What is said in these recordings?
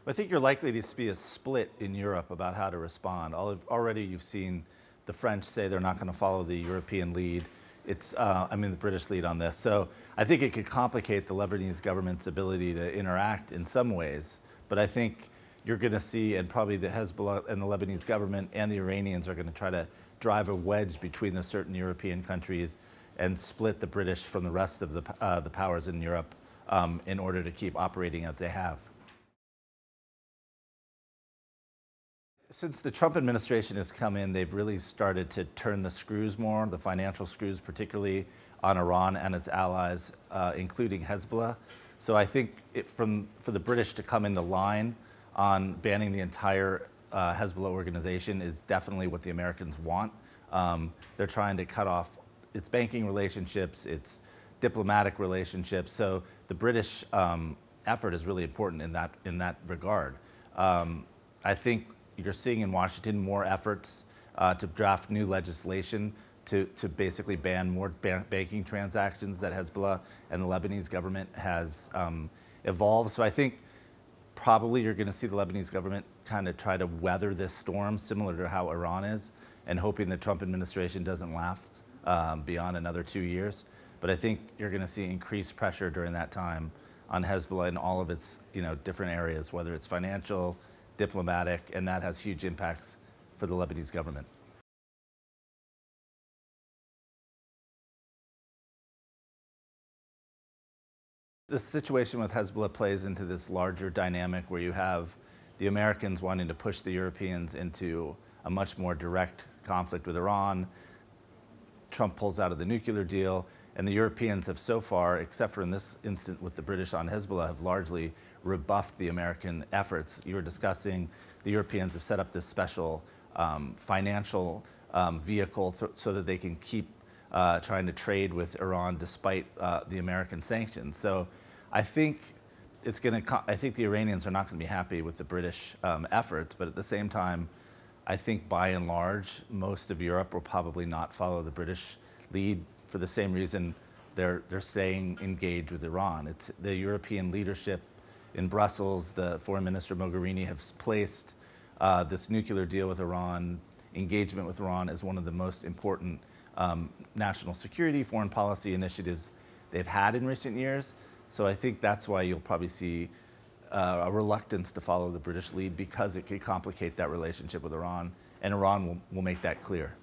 I think you're likely to see a split in Europe about how to respond. Already you've seen the French say they're not going to follow the European lead. The British lead on this. So I think it could complicate the Lebanese government's ability to interact in some ways. But I think you're going to see, and probably the Hezbollah and the Lebanese government and the Iranians are going to try to drive a wedge between the certain European countries and split the British from the rest of the powers in Europe in order to keep operating as they have. Since the Trump administration has come in, they've really started to turn the screws more, the financial screws, particularly on Iran and its allies, including Hezbollah. So I think for the British to come into line on banning the entire Hezbollah organization is definitely what the Americans want. They're trying to cut off its banking relationships, its diplomatic relationships. So the British effort is really important in that regard. I think you're seeing in Washington more efforts to draft new legislation to basically ban more banking transactions that Hezbollah and the Lebanese government has evolved. So I think probably you're going to see the Lebanese government kind of try to weather this storm, similar to how Iran is, and hoping the Trump administration doesn't last beyond another 2 years. But I think you're going to see increased pressure during that time on Hezbollah in all of its different areas, whether it's financial, diplomatic, and that has huge impacts for the Lebanese government. The situation with Hezbollah plays into this larger dynamic where you have the Americans wanting to push the Europeans into a much more direct conflict with Iran. Trump pulls out of the nuclear deal, and the Europeans have so far, except for in this instance with the British on Hezbollah, have largely rebuffed the American efforts. You were discussing the Europeans have set up this special financial vehicle so that they can keep trying to trade with Iran despite the American sanctions. So I think I think the Iranians are not going to be happy with the British efforts, but at the same time, I think by and large, most of Europe will probably not follow the British lead for the same reason they're staying engaged with Iran. It's the European leadership in Brussels, the Foreign Minister Mogherini has placed this nuclear deal with Iran, engagement with Iran, as one of the most important national security, foreign policy initiatives they've had in recent years. So I think that's why you'll probably see a reluctance to follow the British lead, because it could complicate that relationship with Iran, and Iran will make that clear.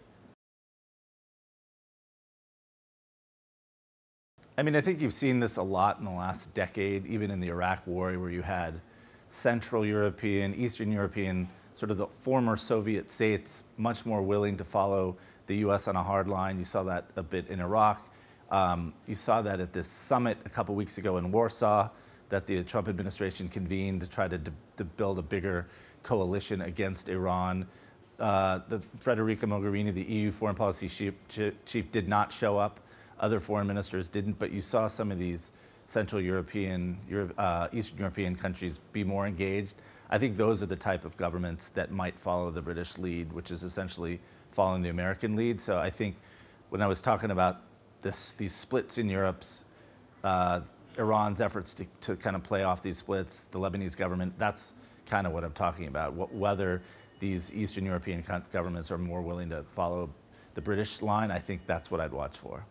I think you've seen this a lot in the last decade, even in the Iraq War, where you had Central European, Eastern European, sort of the former Soviet states much more willing to follow the U.S. on a hard line. You saw that a bit in Iraq. You saw that at this summit a couple weeks ago in Warsaw that the Trump administration convened to try to build a bigger coalition against Iran. The Federica Mogherini, the EU foreign policy chief, did not show up. Other foreign ministers didn't, but you saw some of these Central European, Eastern European countries be more engaged. I think those are the type of governments that might follow the British lead, which is essentially following the American lead. So I think when I was talking about these splits in Europe's, Iran's efforts to kind of play off these splits, the Lebanese government, that's kind of what I'm talking about, whether these Eastern European governments are more willing to follow the British line. I think that's what I'd watch for.